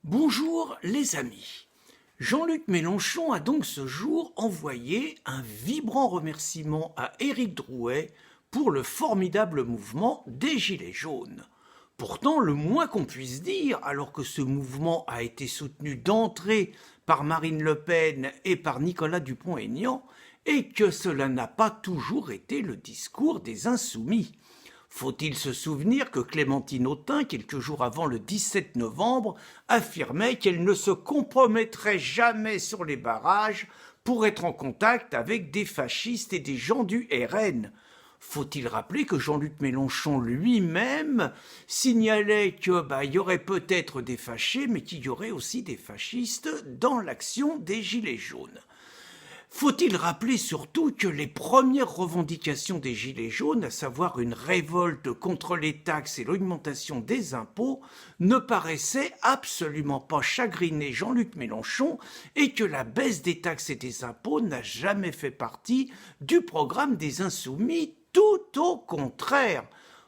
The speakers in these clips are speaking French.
Bonjour les amis. Jean-Luc Mélenchon a donc ce jour envoyé un vibrant remerciement à Éric Drouet pour le formidable mouvement des Gilets jaunes. Pourtant, le moins qu'on puisse dire, alors que ce mouvement a été soutenu d'entrée par Marine Le Pen et par Nicolas Dupont-Aignan, est que cela n'a pas toujours été le discours des insoumis. Faut-il se souvenir que Clémentine Autain, quelques jours avant le 17 novembre, affirmait qu'elle ne se compromettrait jamais sur les barrages pour être en contact avec des fascistes et des gens du RN. Faut-il rappeler que Jean-Luc Mélenchon lui-même signalait qu'il y aurait peut-être des fâchés, mais qu'il y aurait aussi des fascistes dans l'action des Gilets jaunes. Faut-il rappeler surtout que les premières revendications des Gilets jaunes, à savoir une révolte contre les taxes et l'augmentation des impôts, ne paraissaient absolument pas chagriner Jean-Luc Mélenchon et que la baisse des taxes et des impôts n'a jamais fait partie du programme des Insoumis, tout au contraire.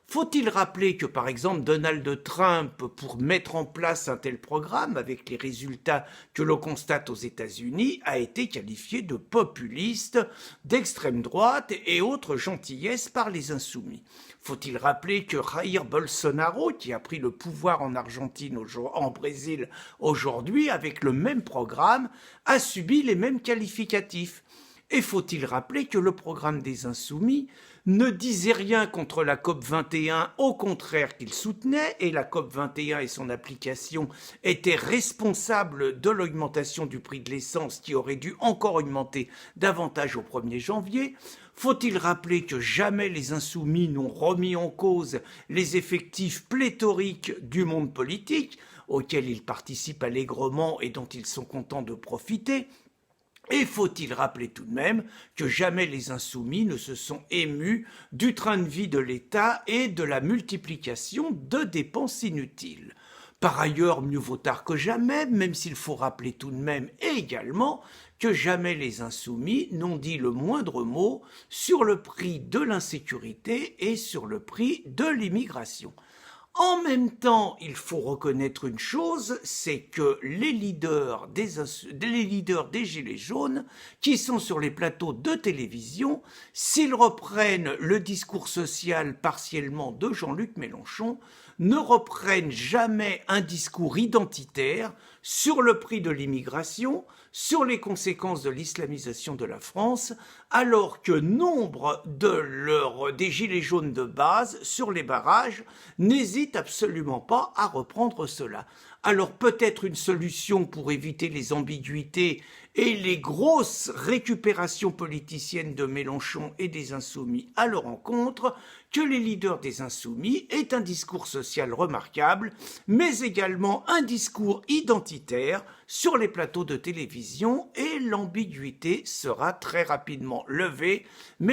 Faut-il rappeler que, par exemple, Donald Trump, pour mettre en place un tel programme, avec les résultats que l'on constate aux États-Unis, a été qualifié de populiste, d'extrême droite et autres gentillesses par les insoumis? Faut-il rappeler que Jair Bolsonaro, qui a pris le pouvoir en Argentine, en Brésil aujourd'hui, avec le même programme, a subi les mêmes qualificatifs? Et faut-il rappeler que le programme des Insoumis ne disait rien contre la COP 21, au contraire qu'il soutenait, et la COP 21 et son application étaient responsables de l'augmentation du prix de l'essence qui aurait dû encore augmenter davantage au 1er janvier? Faut-il rappeler que jamais les Insoumis n'ont remis en cause les effectifs pléthoriques du monde politique, auxquels ils participent allègrement et dont ils sont contents de profiter? Et faut-il rappeler tout de même que jamais les insoumis ne se sont émus du train de vie de l'État et de la multiplication de dépenses inutiles. Par ailleurs, mieux vaut tard que jamais, même s'il faut rappeler tout de même également que jamais les insoumis n'ont dit le moindre mot sur le prix de l'insécurité et sur le prix de l'immigration. En même temps, il faut reconnaître une chose, c'est que les leaders des Gilets jaunes, qui sont sur les plateaux de télévision, s'ils reprennent le discours social partiellement de Jean-Luc Mélenchon, ne reprennent jamais un discours identitaire sur le prix de l'immigration, sur les conséquences de l'islamisation de la France, alors que nombre des Gilets jaunes de base sur les barrages n'hésitent absolument pas à reprendre cela. Alors peut-être une solution pour éviter les ambiguïtés et les grosses récupérations politiciennes de Mélenchon et des Insoumis à leur encontre, que les leaders des Insoumis aient un discours social remarquable, mais également un discours identitaire sur les plateaux de télévision, et l'ambiguïté sera très rapidement levée. Mais